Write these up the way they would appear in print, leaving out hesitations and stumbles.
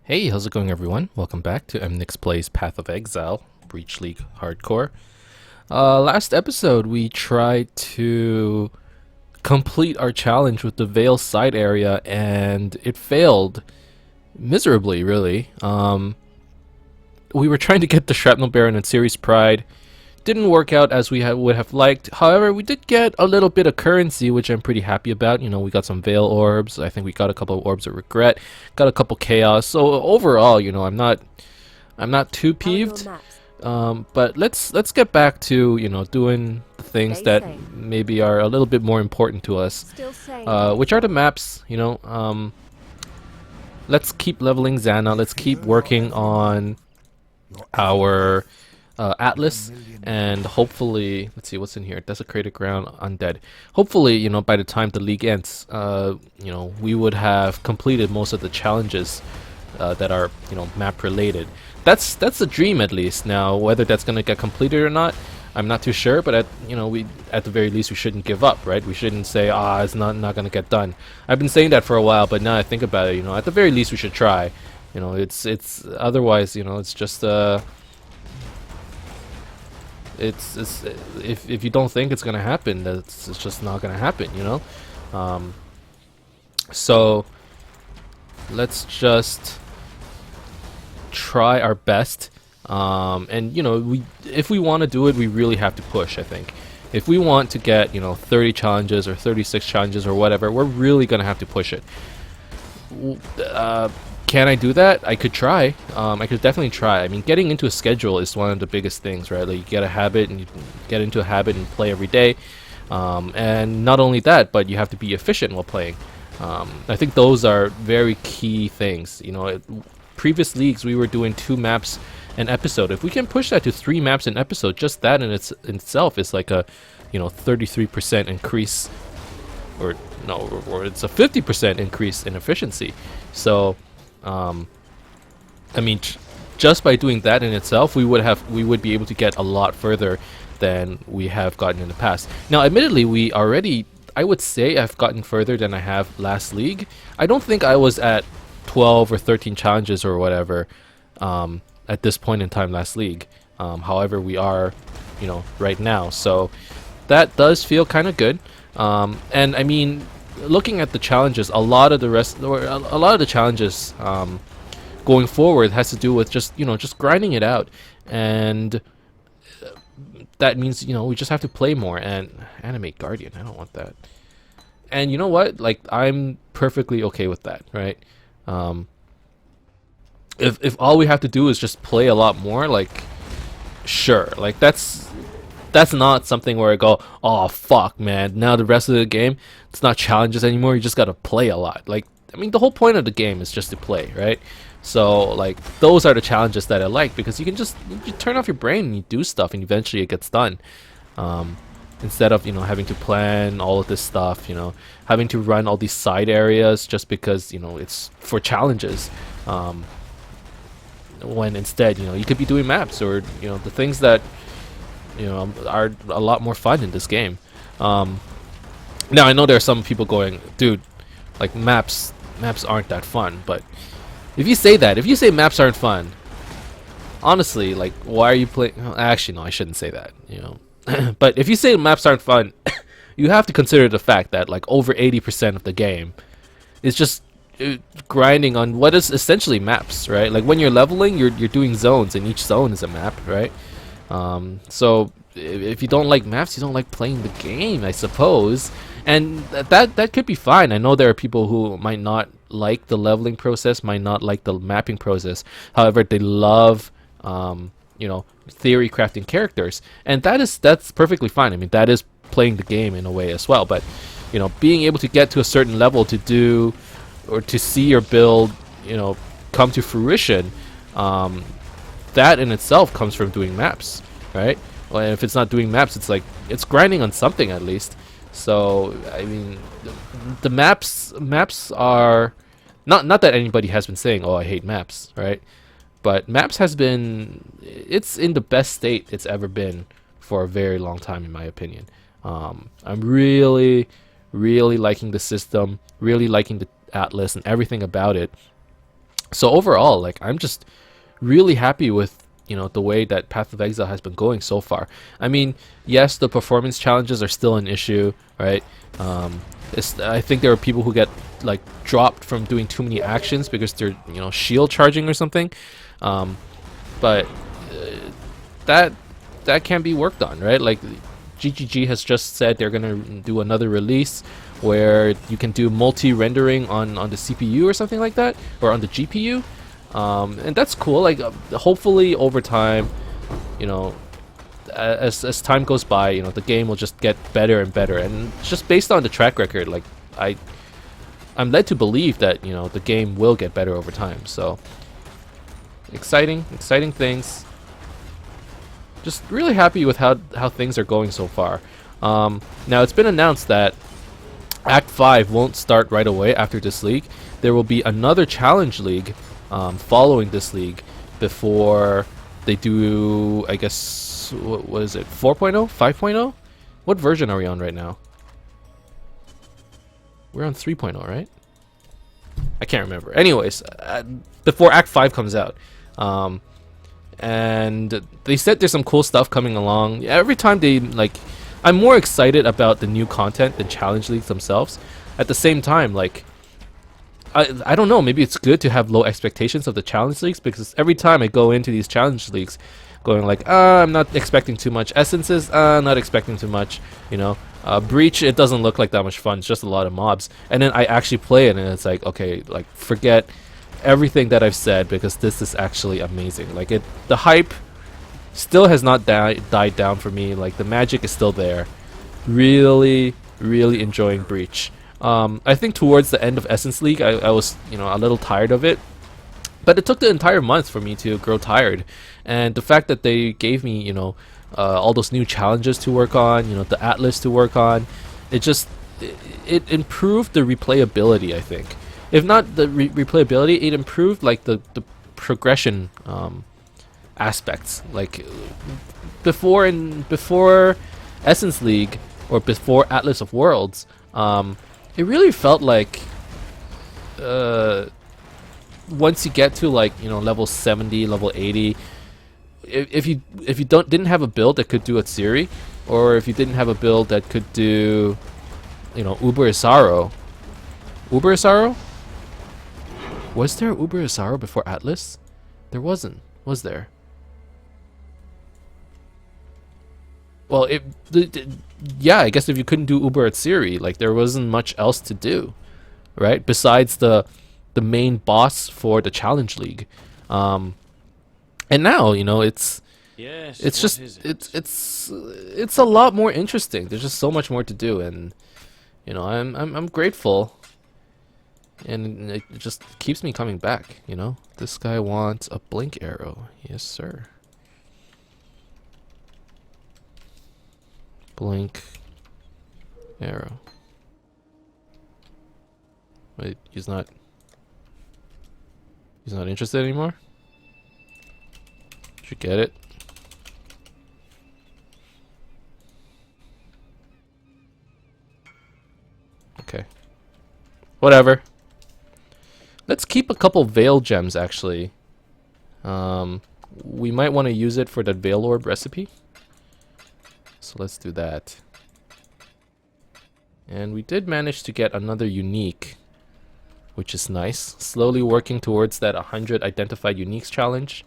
Hey, how's it going everyone? Welcome back to EmnixBleached Path of Exile, Breach League Hardcore. Last episode we tried to complete our challenge with the Veil side area and it failed miserably, really. We were trying to get the Shrapnel Baron and Series Pride. Didn't work out as we would have liked. However, we did get a little bit of currency, which I'm pretty happy about. You know, we got some Veil orbs. I think we got a couple of orbs of regret. Got a couple chaos. So overall, you know, I'm not too peeved. But let's get back to doing the things that maybe are a little bit more important to us, which are the maps. Let's keep leveling Xana. Let's keep working on our Atlas, and hopefully, let's see what's in here. Desecrated Ground, Undead. Hopefully, by the time the league ends, we would have completed most of the challenges that are, map related. That's the dream, at least. Now, whether that's gonna get completed or not, I'm not too sure. But at the very least, we shouldn't give up, right? We shouldn't say, it's not gonna get done. I've been saying that for a while, but now I think about it, at the very least, we should try. It's otherwise, it's just it's if you don't think it's gonna happen, it's just not gonna happen, so let's just try our best, and if we want to do it, we really have to push. I think if we want to get 30 challenges or 36 challenges or whatever, we're really gonna have to push it. Can I do that? I could try. I could definitely try. I mean, getting into a schedule is one of the biggest things, right? Like, you get a habit, and you get into a habit and play every day. And not only that, but you have to be efficient while playing. I think those are very key things. Previous leagues, we were doing 2 maps an episode. If we can push that to 3 maps an episode, just that in itself is like a 33% increase, or no, or it's a 50% increase in efficiency. So I mean, just by doing that in itself, we would be able to get a lot further than we have gotten in the past. Now, admittedly, I would say I've gotten further than I have last league. I don't think I was at 12 or 13 challenges or whatever at this point in time last league. However, we are, right now. So that does feel kind of good. And I mean, looking at the challenges, a lot of the challenges going forward has to do with just grinding it out, and that means we just have to play more and animate Guardian. I don't want that. And you know what? Like, I'm perfectly okay with that, right? If all we have to do is just play a lot more, like, sure, like that's not something where I go, oh fuck, man, now the rest of the game, it's not challenges anymore, you just gotta play a lot. Like, I mean, the whole point of the game is just to play, right? So, like, those are the challenges that I like, because you turn off your brain and you do stuff, and eventually it gets done. Instead of, having to plan all of this stuff, having to run all these side areas just because, it's for challenges. When instead, you could be doing maps, or, the things that are a lot more fun in this game. Now, I know there are some people going, dude, like, maps aren't that fun. But if you say maps aren't fun, honestly, like, why are you playing? Actually, no, I shouldn't say that, but if you say maps aren't fun, you have to consider the fact that, like, over 80% of the game is just grinding on what is essentially maps, right? Like, when you're leveling, you're doing zones, and each zone is a map, right? So if you don't like maps, you don't like playing the game, I suppose. And that could be fine. I know there are people who might not like the leveling process, might not like the mapping process. However, they love theory crafting characters, and that's perfectly fine. I mean, that is playing the game in a way as well. But being able to get to a certain level to do, or to see your build come to fruition, that in itself comes from doing maps, right? Well, if it's not doing maps, it's like it's grinding on something at least. So I mean, the maps are not that anybody has been saying, oh, I hate maps, right? But maps it's in the best state it's ever been for a very long time, in my opinion. I'm really liking the system, really liking the Atlas and everything about it. So overall, like, I'm just really happy with, the way that Path of Exile has been going so far. I mean, yes, the performance challenges are still an issue, right? I think there are people who get like dropped from doing too many actions because they're shield charging or something. Um, but that that can be worked on, right? Like GGG has just said they're gonna do another release where you can do multi-rendering on the CPU or something like that, or on the GPU, and that's cool. Like hopefully over time, you know, as time goes by, the game will just get better and better. And just based on the track record, like I'm led to believe that the game will get better over time. So exciting things. Just really happy with how things are going so far. Now it's been announced that Act 5 won't start right away after this league. There will be another challenge league following this league before they do, I guess, what is it, 4.0? 5.0? What version are we on right now? We're on 3.0, right? I can't remember. Anyways, before Act 5 comes out. And they said there's some cool stuff coming along. Every time they, like, I'm more excited about the new content than challenge leagues themselves. At the same time, like, I don't know, maybe it's good to have low expectations of the challenge leagues, because every time I go into these challenge leagues going like, I'm not expecting too much essences, not expecting too much, Breach, it doesn't look like that much fun, it's just a lot of mobs. And then I actually play it and it's like, okay, like, forget everything that I've said, because this is actually amazing. Like, the hype still has not died down for me. Like, the magic is still there. Really enjoying Breach. I think towards the end of Essence League, I was a little tired of it, but it took the entire month for me to grow tired. And the fact that they gave me all those new challenges to work on, the Atlas to work on, it improved the replayability, I think. If not the replayability, it improved like the progression aspects. Like before Essence League or before Atlas of Worlds, it really felt like once you get to like level 70, level 80, if you didn't have a build that could do Atsiri, or if you didn't have a build that could do Uber Isaro. Uber Isaro? Was there Uber Isaro before Atlas? There wasn't, was there? Well, yeah, I guess if you couldn't do Uber Atsiri, like there wasn't much else to do, right? Besides the main boss for the Challenge League, and now it's a lot more interesting. There's just so much more to do, and I'm grateful. And it just keeps me coming back, This guy wants a blink arrow. Yes, sir. Blink arrow. Wait, he's not interested anymore? Should get it. Okay. Whatever. Let's keep a couple Veil gems, actually. We might want to use it for that Veil Orb recipe. So let's do that. And we did manage to get another unique, which is nice. Slowly working towards that 100 identified uniques challenge.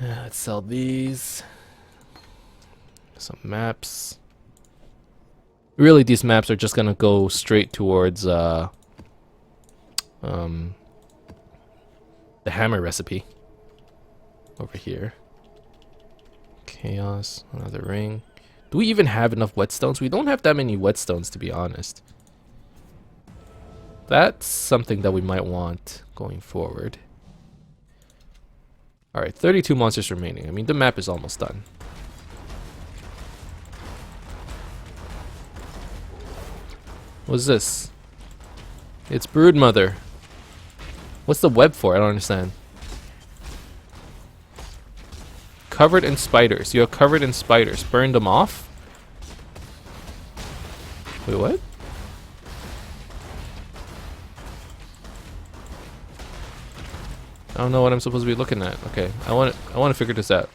Let's sell these. Some maps. Really, these maps are just gonna go straight towards the hammer recipe over here. Chaos, another ring. Do we even have enough whetstones? We don't have that many whetstones, to be honest. That's something that we might want going forward. Alright, 32 monsters remaining. I mean, the map is almost done. What's this? It's Broodmother. What's the web for? I don't understand. Covered in spiders. You're covered in spiders. Burn them off? Wait, what? I don't know what I'm supposed to be looking at. Okay, I want to figure this out.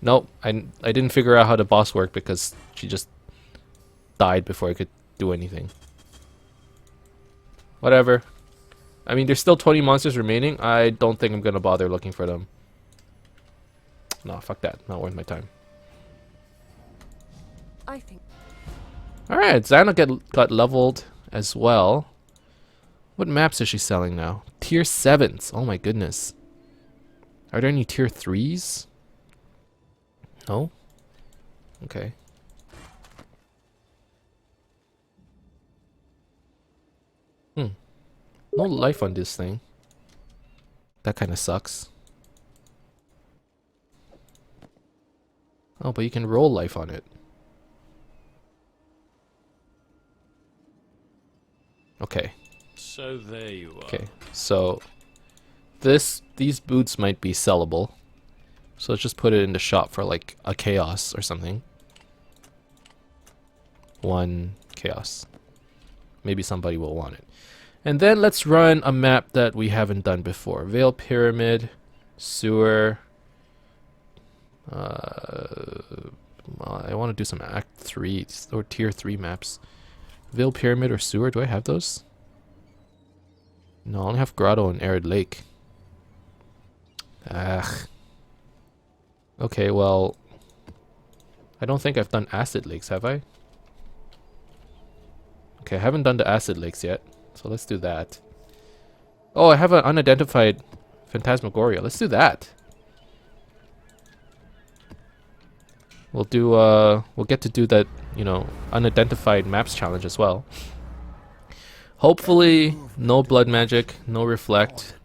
Nope, I didn't figure out how the boss worked because she just died before I could do anything. Whatever. I mean, there's still 20 monsters remaining. I don't think I'm gonna bother looking for them. No, fuck that. Not worth my time. I think. Alright, Xana got leveled as well. What maps is she selling now? Tier 7s. Oh my goodness. Are there any tier 3s? No? Okay. No life on this thing. That kind of sucks. Oh, but you can roll life on it. Okay. So there you are. Okay. So these boots might be sellable. So let's just put it in the shop for like a chaos or something. 1 chaos. Maybe somebody will want it. And then let's run a map that we haven't done before. Veil Pyramid, Sewer. I want to do some Act 3 or Tier 3 maps. Veil Pyramid or Sewer, do I have those? No, I only have Grotto and Arid Lake. Ugh. Okay, well, I don't think I've done Acid Lakes, have I? Okay, I haven't done the Acid Lakes yet, so let's do that. Oh, I have an unidentified Phantasmagoria. Let's do that. We'll get to do that, you know, unidentified maps challenge as well. Hopefully, no blood magic, no reflect,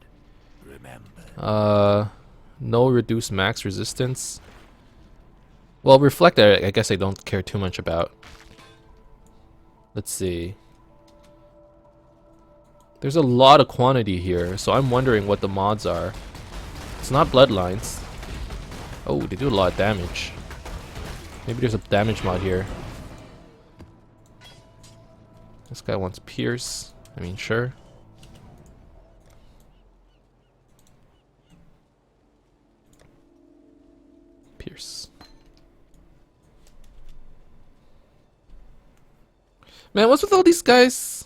no reduce max resistance. Well, reflect, I guess I don't care too much about. Let's see. There's a lot of quantity here, so I'm wondering what the mods are. It's not bloodlines. Oh, they do a lot of damage. Maybe there's a damage mod here. This guy wants Pierce. I mean, sure. Pierce. Man, what's with all these guys?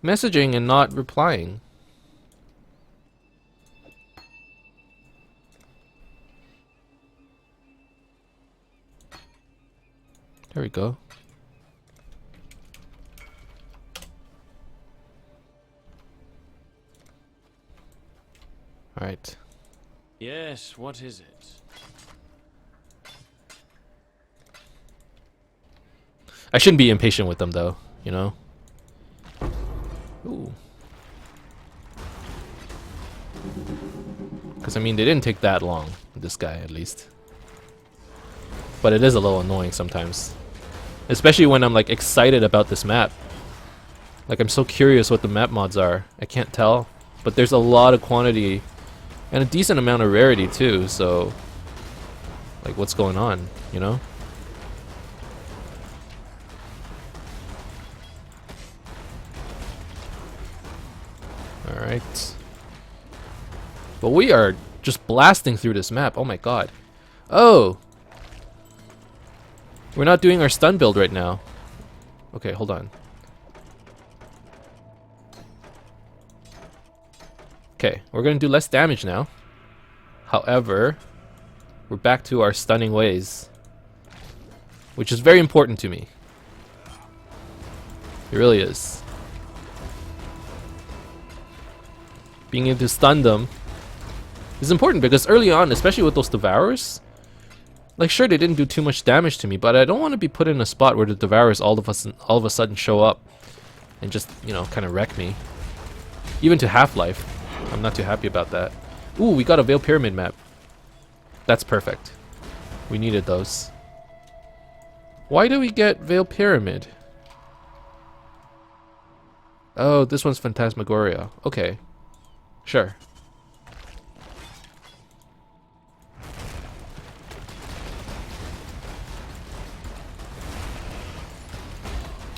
Messaging and not replying. There we go. All right. Yes, what is it? I shouldn't be impatient with them though, you know? Ooh. Because I mean, they didn't take that long, this guy at least. But it is a little annoying sometimes. Especially when I'm like excited about this map. Like I'm so curious what the map mods are. I can't tell. But there's a lot of quantity and a decent amount of rarity too, so like what's going on, you know? Alright. But we are just blasting through this map. Oh my god. Oh! We're not doing our stun build right now. Okay, hold on. Okay, we're gonna do less damage now. However, we're back to our stunning ways, which is very important to me. It really is. Being able to stun them is important because early on, especially with those Devourers, like sure they didn't do too much damage to me, but I don't want to be put in a spot where the Devourers all of a sudden show up and just, you know, kind of wreck me. Even to Half-Life, I'm not too happy about that. Ooh, we got a Veil Pyramid map. That's perfect. We needed those. Why do we get Veil Pyramid? Oh, this one's Phantasmagoria. Okay. Sure.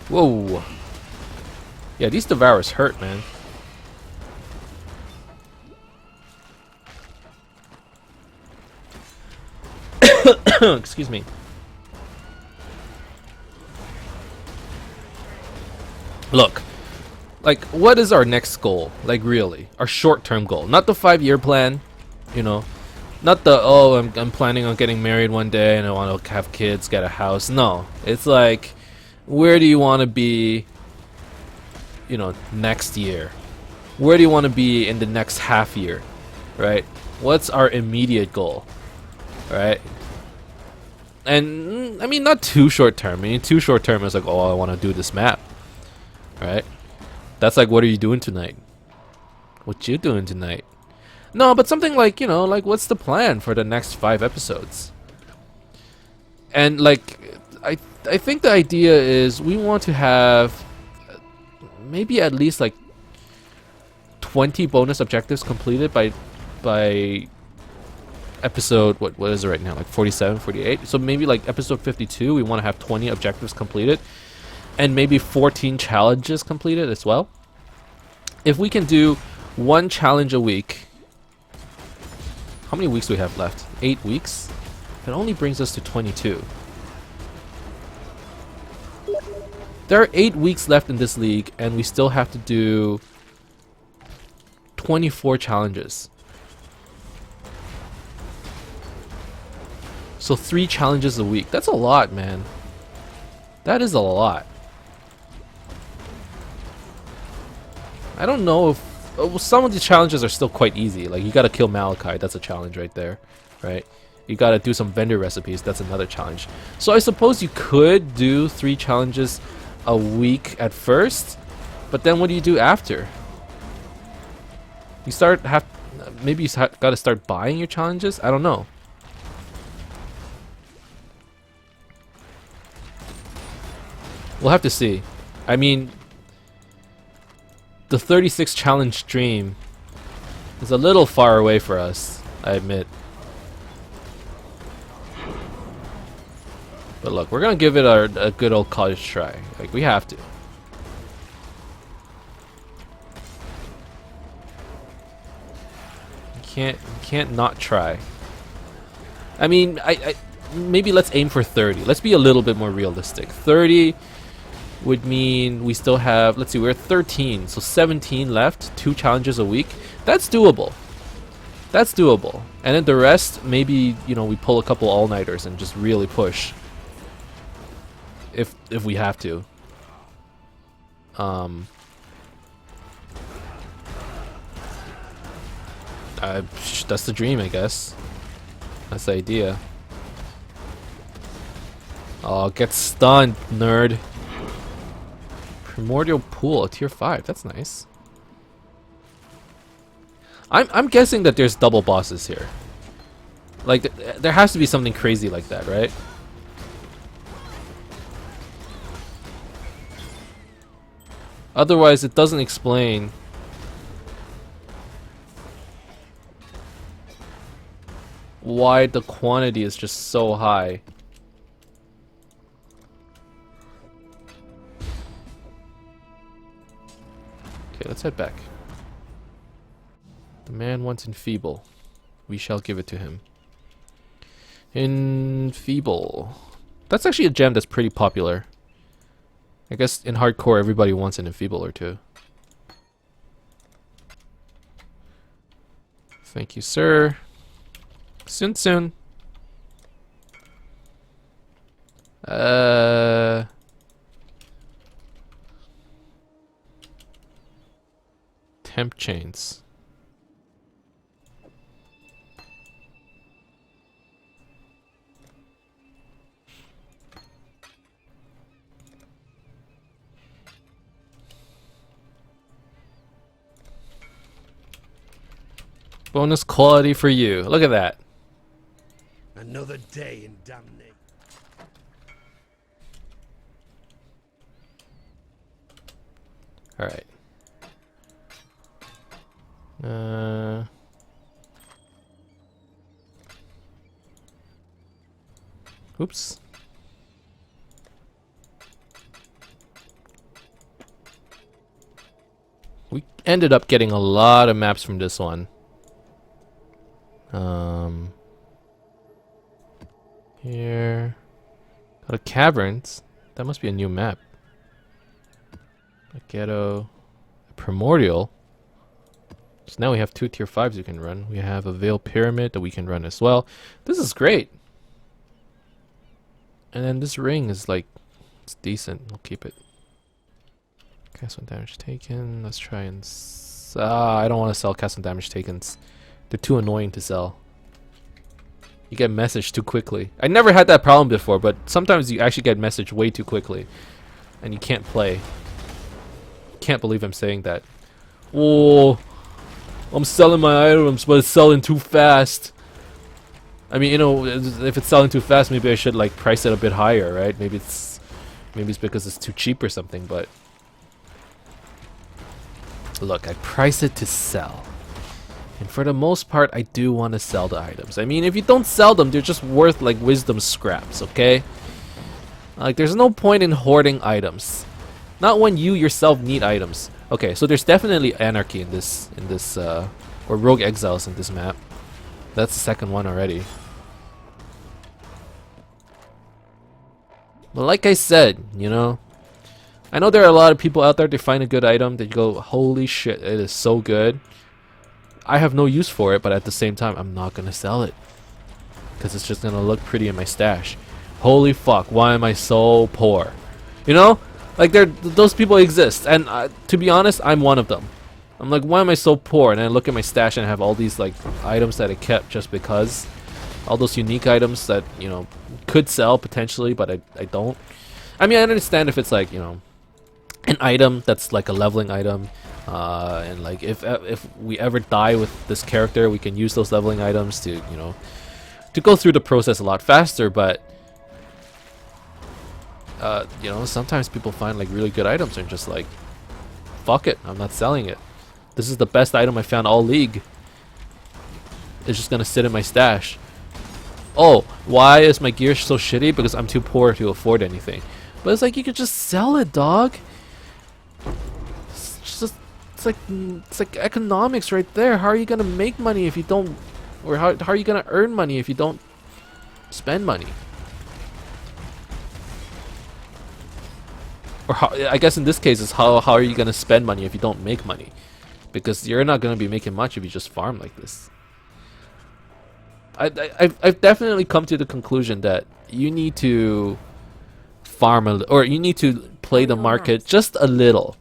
Whoa. Yeah, these Devourers hurt, man. Excuse me. Look, like, what is our next goal? Like, really, our short-term goal, not the 5-year plan, you know, not the I'm planning on getting married one day and I want to have kids, get a house. No, it's like, where do you want to be, you know, next year? Where do you want to be in the next half year, right? What's our immediate goal, right? And I mean, not too short-term. I mean, too short-term is like, oh, I want to do this map, right? That's like, what are you doing tonight? What you doing tonight? No, but something like, you know, like, what's the plan for the next 5 episodes? And like, I think the idea is we want to have maybe at least like 20 bonus objectives completed by episode, what is it right now, like 47, 48? So maybe like episode 52 we want to have 20 objectives completed and maybe 14 challenges completed as well. If we can do 1 challenge a week, how many weeks do we have left? 8 weeks? It only brings us to 22. There are 8 weeks left in this league and we still have to do 24 challenges. So 3 challenges a week. That's a lot, man. That is a lot. I don't know if some of the challenges are still quite easy. Like, you gotta kill Malachi, that's a challenge right there, right? You gotta do some vendor recipes, that's another challenge. So I suppose you could do 3 challenges a week at first, but then what do you do after? You maybe you gotta start buying your challenges? I don't know. We'll have to see. I mean, the 36 challenge stream is a little far away for us, I admit. But look, we're gonna give it a good old college try. Like, we have to. You can't not try. I mean, maybe let's aim for 30. Let's be a little bit more realistic. 30 would mean we still have, let's see, we're at 13, so 17 left, 2 challenges a week. That's doable. That's doable. And then the rest, maybe, you know, we pull a couple all-nighters and just really push. If we have to. That's the dream, I guess. That's the idea. Oh, get stunned, nerd. Primordial Pool, a tier 5. That's nice. I'm guessing that there's double bosses here. Like, there has to be something crazy like that, right? Otherwise, it doesn't explain why the quantity is just so high. Okay, let's head back. The man wants enfeeble. We shall give it to him. Enfeeble. That's actually a gem that's pretty popular. I guess in hardcore everybody wants an enfeeble or two. Thank you, sir. Soon, soon. Temp chains. Bonus quality for you. Look at that. Another day in damnation. All right. Oops. ended up getting a lot of maps from this one. Here, got a caverns. That must be a new map. A ghetto, a primordial. So now we have 2 tier 5s we can run. We have a veil pyramid that we can run as well. This is great. And then this ring is like, it's decent. I'll keep it. Cast on damage taken. Let's try and I don't want to sell cast on damage takens. They're too annoying to sell. You get messaged too quickly. I never had that problem before, but sometimes you actually get messaged way too quickly. And you can't play. Can't believe I'm saying that. Oh, I'm selling my items, but it's selling too fast. I mean, you know, if it's selling too fast, maybe I should like price it a bit higher, right? Maybe it's because it's too cheap or something, but look, I price it to sell. And for the most part, I do want to sell the items. I mean, if you don't sell them, they're just worth like wisdom scraps, okay? Like, there's no point in hoarding items. Not when you yourself need items. Okay, so there's definitely anarchy in this, or rogue exiles in this map. That's the second one already. But like I said, you know, I know there are a lot of people out there, they find a good item, they go, holy shit, it is so good. I have no use for it, but at the same time, I'm not gonna sell it. Because it's just gonna look pretty in my stash. Holy fuck, why am I so poor? You know? Like, those people exist, and to be honest, I'm one of them. I'm like, why am I so poor? And I look at my stash and I have all these like items that I kept just because. All those unique items that, you know, could sell potentially, but I don't. I mean, I understand if it's like, you know, an item that's like a leveling item, and like if we ever die with this character, we can use those leveling items to, you know, to go through the process a lot faster. But you know, sometimes people find like really good items and just like, fuck it, I'm not selling it. This is the best item I found all league. It's just gonna sit in my stash. Oh, why is my gear so shitty? Because I'm too poor to afford anything. But it's like, you could just sell it, dog. It's like economics right there. How are you gonna make money if you don't, or how are you gonna earn money if you don't spend money? Or how, I guess in this case, is how are you gonna spend money if you don't make money? Because you're not gonna be making much if you just farm like this. I've definitely come to the conclusion that you need to farm or you need to play the market just a little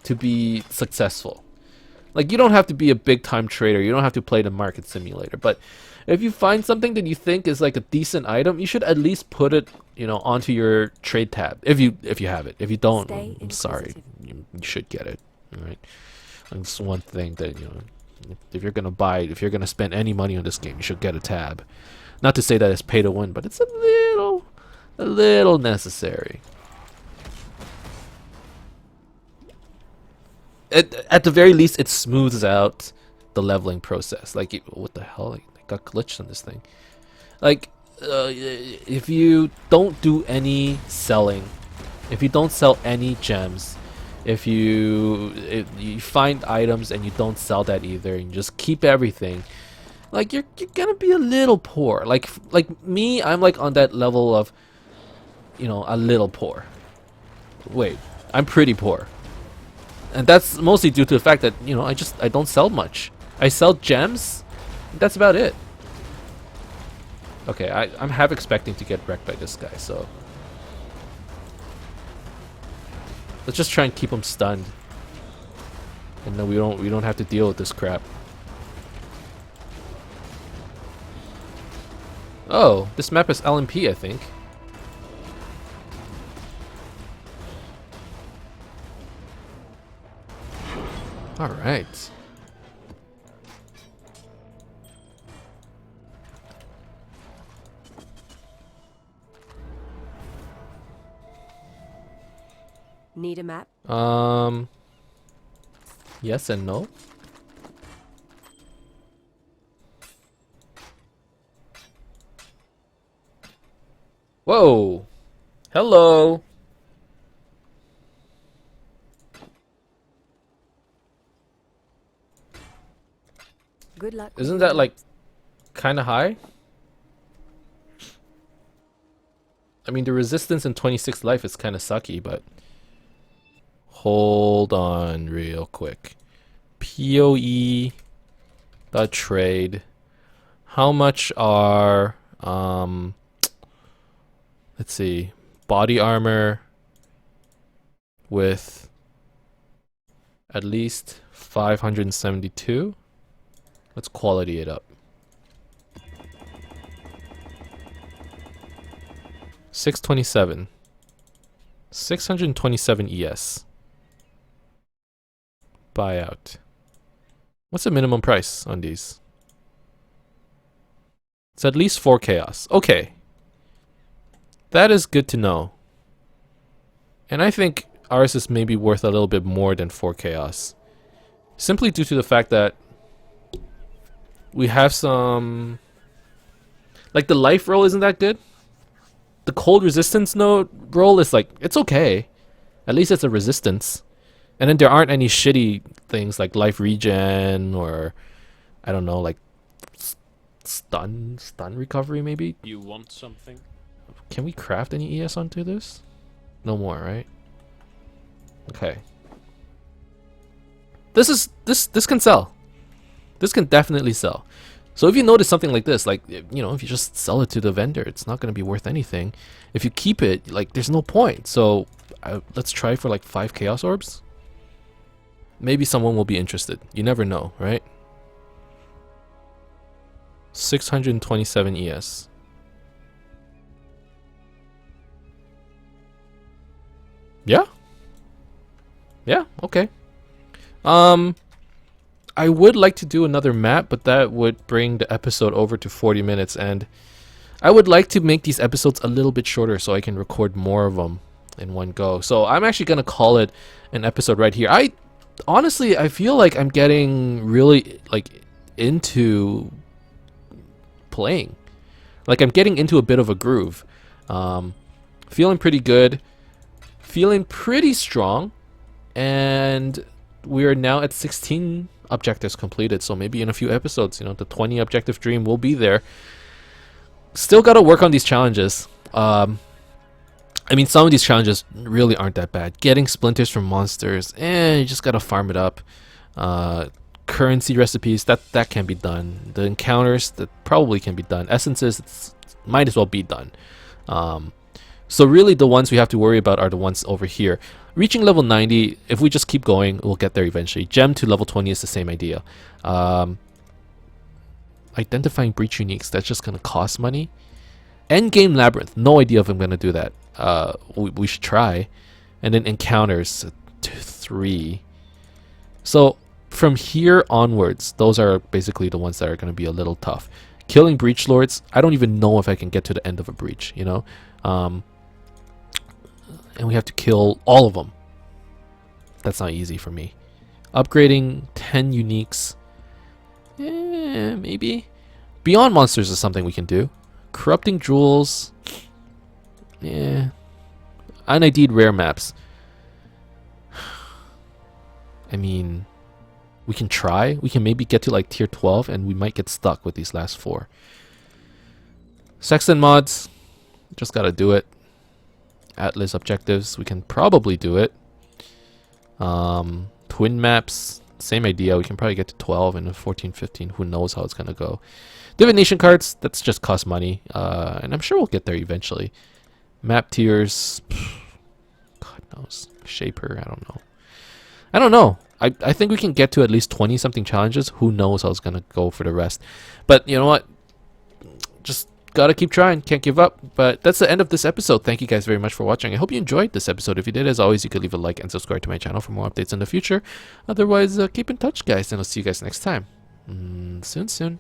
to be successful. Like, you don't have to be a big time trader, you don't have to play the market simulator, but if you find something that you think is like a decent item, you should at least put it, you know, onto your trade tab if you have it. If you don't, I'm sorry, you should get it. All right, and it's one thing that, you know, if you're gonna spend any money on this game, you should get a tab. Not to say that it's pay to win, but it's a little necessary. At the very least, it smooths out the leveling process. Like, what the hell? Like, I got glitched on this thing. Like, if you don't do any selling, if you don't sell any gems, if you find items and you don't sell that either, and you just keep everything, like, you're gonna be a little poor. Like me, I'm like on that level of, you know, a little poor. Wait, I'm pretty poor, and that's mostly due to the fact that, you know, I don't sell much. I sell gems. That's about it. Okay, I'm half expecting to get wrecked by this guy, so let's just try and keep him stunned, and then we don't have to deal with this crap. Oh, this map is LMP, I think. All right. Need a map? Yes and no. Whoa. Hello. Good luck. with Isn't your that like maps. kind of high? I mean, the resistance in 26 life is kind of sucky, but hold on real quick. PoE dot trade. How much are let's see, body armor with at least 572? Let's quality it up. 627. 627 ES. Buyout. What's the minimum price on these? It's at least 4 chaos. Okay. That is good to know. And I think ours is maybe worth a little bit more than 4 chaos. Simply due to the fact that we have some... Like the life roll isn't that good. The cold resistance node roll is like, it's okay. At least it's a resistance. And then there aren't any shitty things like life regen or, I don't know, like stun recovery maybe? You want something? Can we craft any ES onto this? No more, right? Okay. This can sell. This can definitely sell. So if you notice something like this, like, you know, if you just sell it to the vendor, it's not going to be worth anything. If you keep it, like, there's no point. So let's try for like 5 chaos orbs. Maybe someone will be interested. You never know, right? 627 ES. Yeah? Yeah, okay. I would like to do another map, but that would bring the episode over to 40 minutes, and I would like to make these episodes a little bit shorter so I can record more of them in one go. So I'm actually going to call it an episode right here. Honestly, I feel like I'm getting really like into playing. Like I'm getting into a bit of a groove. Feeling pretty good. Feeling pretty strong. And we are now at 16 objectives completed, so maybe in a few episodes, you know, the 20 objective dream will be there. Still got to work on these challenges. I mean, some of these challenges really aren't that bad. Getting splinters from monsters, you just gotta farm it up. Currency recipes, that can be done. The encounters, that probably can be done. Essences, might as well be done. So really the ones we have to worry about are the ones over here. Reaching level 90, if we just keep going, we'll get there eventually. Gem to level 20 is the same idea. Identifying breach uniques, that's just going to cost money. Endgame labyrinth, no idea if I'm going to do that. We should try. And then encounters, 3. So from here onwards, those are basically the ones that are going to be a little tough. Killing breach lords, I don't even know if I can get to the end of a breach, you know. And we have to kill all of them. That's not easy for me. Upgrading 10 uniques. Maybe. Beyond monsters is something we can do. Corrupting jewels. UnID'd rare maps. I mean, we can try. We can maybe get to like tier 12 and we might get stuck with these last 4. Sexton mods. Just gotta do it. Atlas objectives, we can probably do it. Twin maps, same idea. We can probably get to 12 and 14, 15. Who knows how it's gonna go. Divination cards, that's just cost money. And I'm sure we'll get there eventually. Map tiers, God knows. Shaper, I don't know. I think we can get to at least 20 something challenges. Who knows how it's gonna go for the rest. But you know what? Just gotta keep trying, can't give up. But that's the end of this episode. Thank you guys very much for watching. I hope you enjoyed this episode. If you did, as always, you could leave a like and subscribe to my channel for more updates in the future. Otherwise, keep in touch, guys, and I'll see you guys next time. Soon.